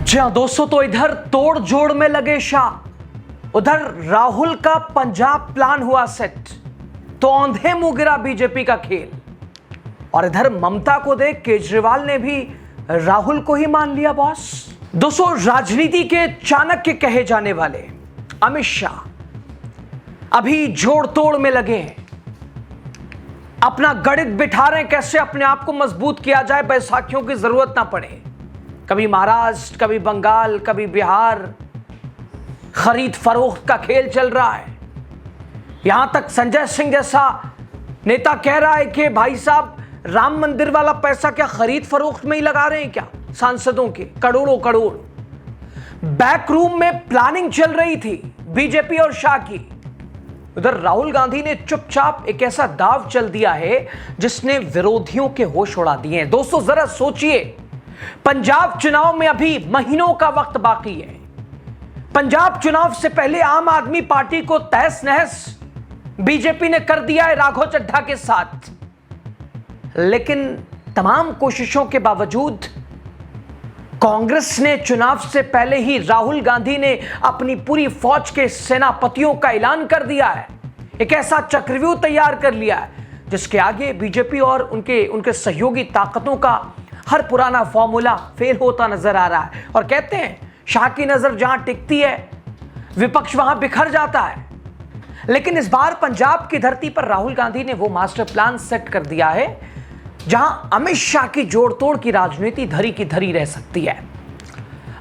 जी हाँ दोस्तों, तो इधर तोड़ जोड़ में लगे शाह, उधर राहुल का पंजाब प्लान हुआ सेट, तो औंधे मुंह गिरा बीजेपी का खेल। और इधर ममता को देख केजरीवाल ने भी राहुल को ही मान लिया बॉस। दोस्तों, राजनीति के चाणक्य कहे जाने वाले अमित शाह अभी जोड़ तोड़ में लगे हैं, अपना गणित बिठा रहे हैं कैसे अपने आप को मजबूत किया जाए, बैसाखियों की जरूरत ना पड़े। कभी महाराष्ट्र, कभी बंगाल, कभी बिहार, खरीद फरोख्त का खेल चल रहा है। यहां तक संजय सिंह जैसा नेता कह रहा है कि भाई साहब, राम मंदिर वाला पैसा क्या खरीद फरोख्त में ही लगा रहे हैं क्या? सांसदों के करोड़ों करोड़। बैक रूम में प्लानिंग चल रही थी बीजेपी और शाह की। उधर राहुल गांधी ने चुपचाप एक ऐसा दाव चल दिया है जिसने विरोधियों के होश उड़ा दिए हैं। दोस्तों, जरा सोचिए, पंजाब चुनाव में अभी महीनों का वक्त बाकी है। पंजाब चुनाव से पहले आम आदमी पार्टी को तहस नहस बीजेपी ने कर दिया है राघव चड्ढा के साथ। लेकिन तमाम कोशिशों के बावजूद कांग्रेस ने चुनाव से पहले ही राहुल गांधी ने अपनी पूरी फौज के सेनापतियों का ऐलान कर दिया है। एक ऐसा चक्रव्यूह तैयार कर लिया है जिसके आगे बीजेपी और उनके सहयोगी ताकतों का हर पुराना फॉर्मूला फेल होता नजर आ रहा है। और कहते हैं, शाह की नजर जहां टिकती है विपक्ष वहां बिखर जाता है। लेकिन इस बार पंजाब की धरती पर राहुल गांधी ने वो मास्टर प्लान सेट कर दिया है जहां अमित शाह की जोड़ तोड़ की राजनीति धरी की धरी रह सकती है।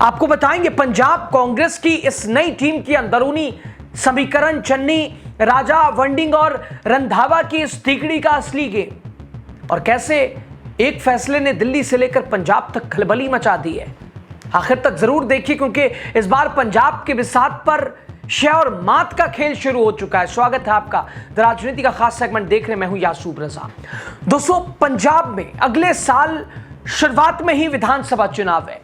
आपको बताएंगे पंजाब कांग्रेस की इस नई टीम की अंदरूनी समीकरण, चन्नी, राजा, वंडिंग और रंधावा की इस तिकड़ी का असली गेम, और कैसे एक फैसले ने दिल्ली से लेकर पंजाब तक खलबली मचा दी है। आखिर तक जरूर देखिए, क्योंकि इस बार पंजाब के बिसात पर शह और मात का खेल शुरू हो चुका है। स्वागत है आपका द राजनीति का खास सेगमेंट देख रहे, मैं हूं यासूब रजा। दोस्तों, पंजाब में अगले साल शुरुआत में ही विधानसभा चुनाव है।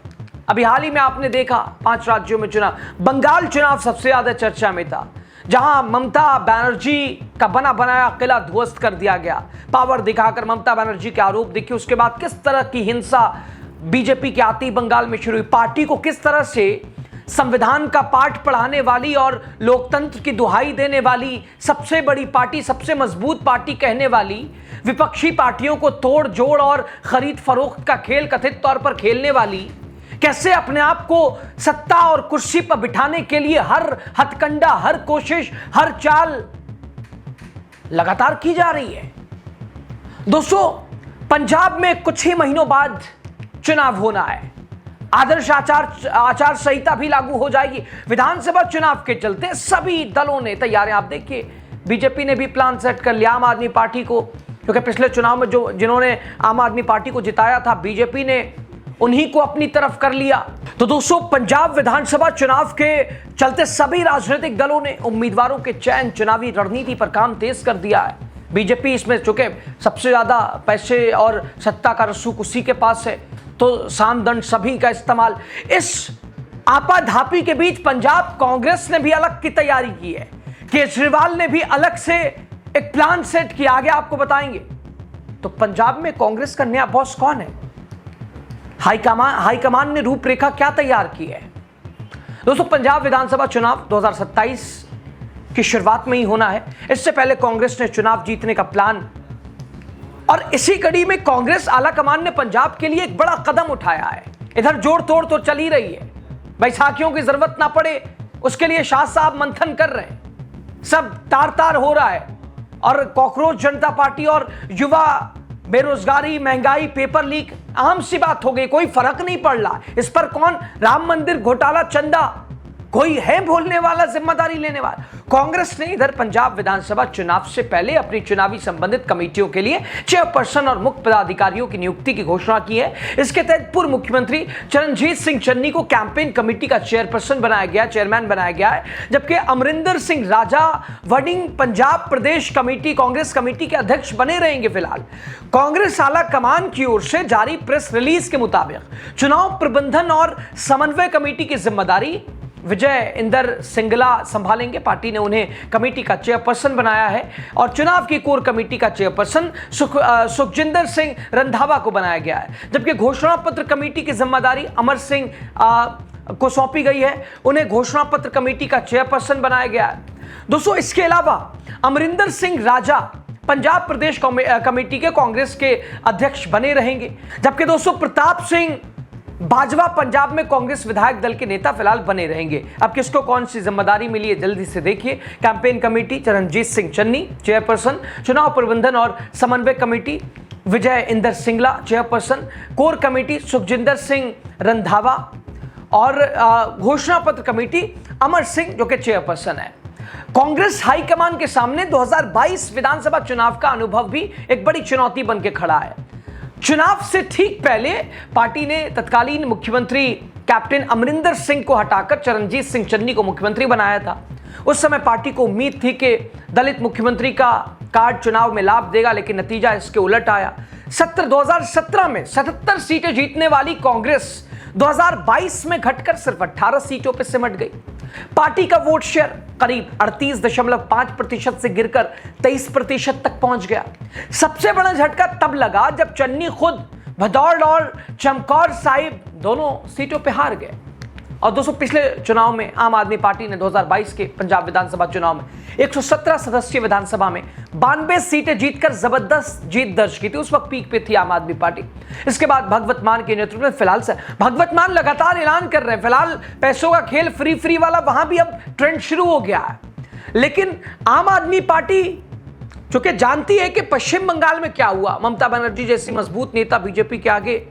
अभी हाल ही में आपने देखा 5 राज्यों में चुनाव, बंगाल चुनाव सबसे ज्यादा चर्चा में था, जहां ममता बनर्जी का बना बनाया किला ध्वस्त कर दिया गया। पावर दिखाकर ममता बनर्जी के आरोप देखिए, उसके बाद किस तरह की हिंसा बीजेपी के आती बंगाल में शुरू हुई। पार्टी को किस तरह से संविधान का पाठ पढ़ाने वाली और लोकतंत्र की दुहाई देने वाली सबसे बड़ी पार्टी, सबसे मजबूत पार्टी कहने वाली विपक्षी पार्टियों को तोड़ जोड़ और खरीद फरोख्त का खेल कथित तौर पर खेलने वाली, कैसे अपने आप को सत्ता और कुर्सी पर बिठाने के लिए हर हथकंडा, हर कोशिश, हर चाल लगातार की जा रही है। दोस्तों, पंजाब में कुछ ही महीनों बाद चुनाव होना है। आदर्श आचार संहिता भी लागू हो जाएगी। विधानसभा चुनाव के चलते सभी दलों ने तैयारी, आप देखिए बीजेपी ने भी प्लान सेट कर लिया। आम आदमी पार्टी को, क्योंकि पिछले चुनाव में जिन्होंने आम आदमी पार्टी को जिताया था, बीजेपी ने उन्हीं को अपनी तरफ कर लिया। तो दोस्तों, पंजाब विधानसभा चुनाव के चलते सभी राजनीतिक दलों ने उम्मीदवारों के चयन, चुनावी रणनीति पर काम तेज कर दिया है। बीजेपी इसमें, चूंकि सबसे ज्यादा पैसे और सत्ता का रसूख उसी के पास है, तो साम दंड सभी का इस्तेमाल। इस आपाधापी के बीच पंजाब कांग्रेस ने भी अलग की तैयारी की है। केजरीवाल ने भी अलग से एक प्लान सेट किया, आगे आपको बताएंगे। तो पंजाब में कांग्रेस का नया बॉस कौन है? हाईकमान ने रूपरेखा क्या तैयार की है? दोस्तों, पंजाब विधानसभा चुनाव 2027 की शुरुआत में ही होना है। इससे पहले कांग्रेस ने चुनाव जीतने का प्लान, और इसी कड़ी में कांग्रेस आलाकमान ने पंजाब के लिए एक बड़ा कदम उठाया है। इधर जोड़ तोड़ तो चल ही रही है, बैसाखियों की जरूरत ना पड़े उसके लिए शाह साहब मंथन कर रहे हैं, सब तार तार हो रहा है। और कॉकरोच जनता पार्टी और युवा, बेरोजगारी, महंगाई, पेपर लीक आम सी बात हो गई, कोई फर्क नहीं पड़ रहा। इस पर कौन, राम मंदिर घोटाला, चंदा, कोई है बोलने वाला, जिम्मेदारी लेने वाला? कांग्रेस ने इधर पंजाब विधानसभा चुनाव से पहले अपनी चुनावी संबंधित कमेटियों के लिए चेयरपर्सन और मुख्य पदाधिकारियों की नियुक्ति की घोषणा की है। इसके तहत पूर्व मुख्यमंत्री चरणजीत सिंह चन्नी को कैंपेन कमेटी का चेयरपर्सन बनाया गया, चेयरमैन बनाया गया है, जबकि अमरिंदर सिंह राजा वडिंग पंजाब प्रदेश कमेटी, कांग्रेस कमेटी के अध्यक्ष बने रहेंगे। फिलहाल कांग्रेस आला कमान की ओर से जारी प्रेस रिलीज के मुताबिक चुनाव प्रबंधन और समन्वय कमेटी की जिम्मेदारी विजय इंदर सिंगला संभालेंगे। पार्टी ने उन्हें कमेटी का चेयरपर्सन बनाया है और चुनाव की कोर कमेटी का चेयरपर्सन सुखजिंदर सिंह रंधावा को बनाया गया है, जबकि घोषणा पत्र कमेटी की जिम्मेदारी अमर सिंह को सौंपी गई है, उन्हें घोषणा पत्र कमेटी का चेयरपर्सन बनाया गया है। दोस्तों इसके अलावा अमरिंदर सिंह राजा पंजाब प्रदेश कमेटी के कांग्रेस के अध्यक्ष बने रहेंगे, जबकि दोस्तों प्रताप सिंह बाजवा पंजाब में कांग्रेस विधायक दल के नेता फिलहाल बने रहेंगे। अब किसको कौन सी जिम्मेदारी मिली है जल्दी से देखिए। Campaign committee Charanjit Singh Channi chairperson, चुनाव प्रबंधन और समन्वय committee Vijay Inder Singla chairperson, core committee Sukhjinder Singh Randhawa और घोषणा पत्र कमेटी अमर सिंह जो कि चेयरपर्सन है। कांग्रेस हाईकमान के सामने 2022 विधानसभा चुनाव का अनुभव भी एक बड़ी चुनौती बनकर खड़ा है। चुनाव से ठीक पहले पार्टी ने तत्कालीन मुख्यमंत्री कैप्टन अमरिंदर सिंह को हटाकर चरणजीत सिंह चन्नी को मुख्यमंत्री बनाया था। उस समय पार्टी को उम्मीद थी कि दलित मुख्यमंत्री का कार्ड चुनाव में लाभ देगा, लेकिन नतीजा इसके उलट आया। 2017 में 77 सीटें जीतने वाली कांग्रेस 2022 में घटकर सिर्फ 18 सीटों पर सिमट गई। पार्टी का वोट शेयर करीब 38.5% से गिरकर 23% तक पहुंच गया। सबसे बड़ा झटका तब लगा जब चन्नी खुद भदौड़ और चमकौर साहिब दोनों सीटों पे हार गए। और दोस्तों पिछले चुनाव में आम आदमी पार्टी ने 2022 के पंजाब विधानसभा चुनाव में 117 सदस्यीय विधानसभा में 92 सीटें जीतकर जबरदस्त जीत दर्ज की थी। उस वक्त पीक पे थी आम आदमी पार्टी। इसके बाद भगवत मान के नेतृत्व में फिलहाल से भगवत मान लगातार ऐलान कर रहे हैं, फिलहाल पैसों का खेल फ्री वाला वहां भी अब ट्रेंड शुरू हो गया है। लेकिन आम आदमी पार्टी जो कि जानती है कि पश्चिम बंगाल में क्या हुआ, ममता बनर्जी जैसी मजबूत नेता बीजेपी के आगे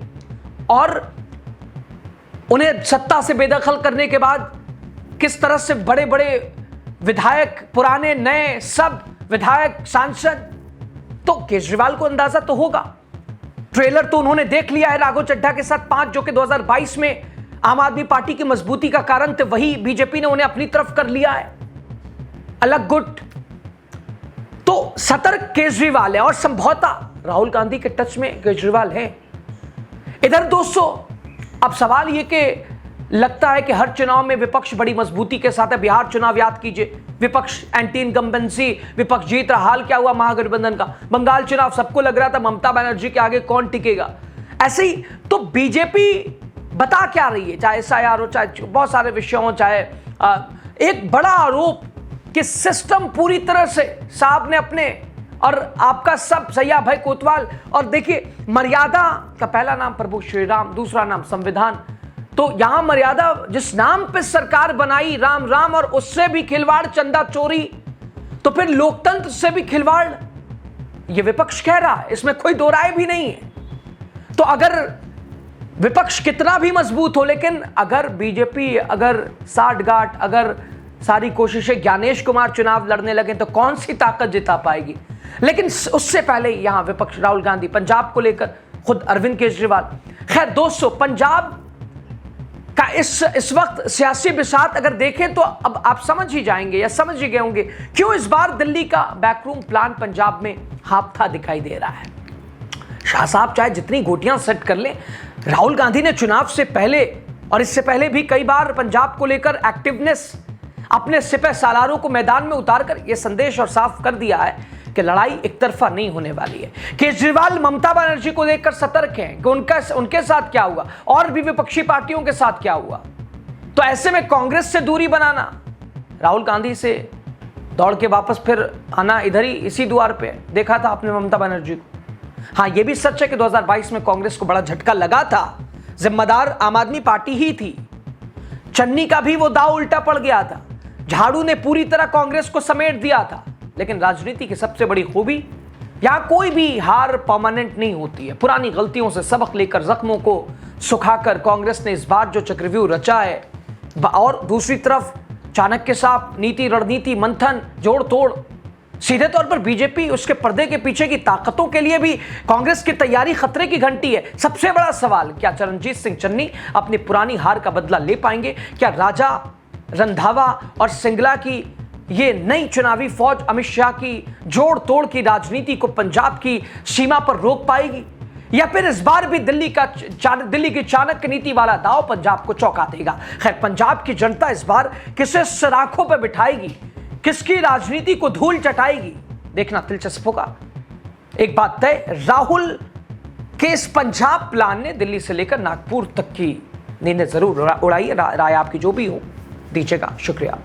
और उन्हें सत्ता से बेदखल करने के बाद किस तरह से बड़े बड़े विधायक, पुराने नए सब विधायक सांसद, तो केजरीवाल को अंदाजा तो होगा। ट्रेलर तो उन्होंने देख लिया है राघव चड्ढा के साथ 5, जो कि 2022 में आम आदमी पार्टी की मजबूती का कारण थे, वही बीजेपी ने उन्हें अपनी तरफ कर लिया है। अलग गुट तो सतर्क केजरीवाल है और संभवतः राहुल गांधी के टच में केजरीवाल है। इधर दोस्तों अब सवाल यह कि लगता है कि हर चुनाव में विपक्ष बड़ी मजबूती के साथ है। बिहार चुनाव याद कीजिए, विपक्ष एंटी इनकम्बेंसी, विपक्ष जीत रहा। हाल क्या हुआ महागठबंधन का? बंगाल चुनाव सबको लग रहा था ममता बनर्जी के आगे कौन टिकेगा। ऐसे ही तो बीजेपी बता क्या रही है, चाहे SIR हो, चाहे बहुत सारे विषय हो, चाहे एक बड़ा आरोप कि सिस्टम पूरी तरह से साहब ने अपने और आपका सब सैया भाई कोतवाल। और देखिए मर्यादा का पहला नाम प्रभु श्री राम, दूसरा नाम संविधान। तो यहां मर्यादा जिस नाम पे सरकार बनाई राम राम, और उससे भी खिलवाड़, चंदा चोरी, तो फिर लोकतंत्र से भी खिलवाड़, यह विपक्ष कह रहा है, इसमें कोई दो राय भी नहीं है। तो अगर विपक्ष कितना भी मजबूत हो, लेकिन अगर बीजेपी अगर साठगांठ, अगर सारी कोशिशें ज्ञानेश कुमार चुनाव लड़ने लगे तो कौन सी ताकत जिता पाएगी। लेकिन उससे पहले यहां विपक्ष राहुल गांधी, पंजाब को लेकर खुद अरविंद केजरीवाल। खैर दोस्तों, पंजाब का इस वक्त सियासी बिसात अगर देखें तो अब आप समझ ही जाएंगे या समझ ही गए होंगे क्यों इस बार दिल्ली का बैकरूम प्लान पंजाब में हाफता दिखाई दे रहा है। शाह साहब चाहे जितनी गोटियां सेट कर लें, राहुल गांधी ने चुनाव से पहले और इससे पहले भी कई बार पंजाब को लेकर एक्टिवनेस, अपने सिपह सालारों को मैदान में उतारकर यह संदेश और साफ कर दिया है कि लड़ाई एक तरफा नहीं होने वाली है। केजरीवाल ममता बनर्जी को लेकर सतर्क हैं कि उनके साथ क्या हुआ और भी विपक्षी पार्टियों के साथ क्या हुआ। तो ऐसे में कांग्रेस से दूरी बनाना, राहुल गांधी से दौड़ के वापस फिर आना, इधर ही इसी द्वार पे देखा था आपने ममता बनर्जी को। हाँ, यह भी सच है कि 2022 में कांग्रेस को बड़ा झटका लगा था, जिम्मेदार आम आदमी पार्टी ही थी। चन्नी का भी वो दाव उल्टा पड़ गया था, झाड़ू ने पूरी तरह कांग्रेस को समेट दिया था। लेकिन राजनीति की सबसे बड़ी खूबी, यहां कोई भी हार परमानेंट नहीं होती है। पुरानी गलतियों से सबक लेकर, जख्मों को सुखाकर कांग्रेस ने इस बार जो चक्रव्यूह रचा है, और दूसरी तरफ चाणक्य साहब नीति, रणनीति, मंथन, जोड़ तोड़, सीधे तौर पर बीजेपी उसके पर्दे के पीछे की ताकतों के लिए भी कांग्रेस की तैयारी खतरे की घंटी है। सबसे बड़ा सवाल, क्या चरणजीत सिंह चन्नी अपनी पुरानी हार का बदला ले पाएंगे? क्या राजा, रंधावा और सिंगला की ये नई चुनावी फौज अमित शाह की जोड़ तोड़ की राजनीति को पंजाब की सीमा पर रोक पाएगी, या फिर इस बार भी दिल्ली की चाणक्य नीति वाला दांव पंजाब को चौंका देगा? खैर, पंजाब की जनता इस बार किसे सराखों पर बिठाएगी, किसकी राजनीति को धूल चटाएगी, देखना दिलचस्प होगा। एक बात तय, राहुल के इस पंजाब प्लान ने दिल्ली से लेकर नागपुर तक की नींद जरूर उड़ाइए, राय आपकी जो भी हो दीजिएगा। शुक्रिया।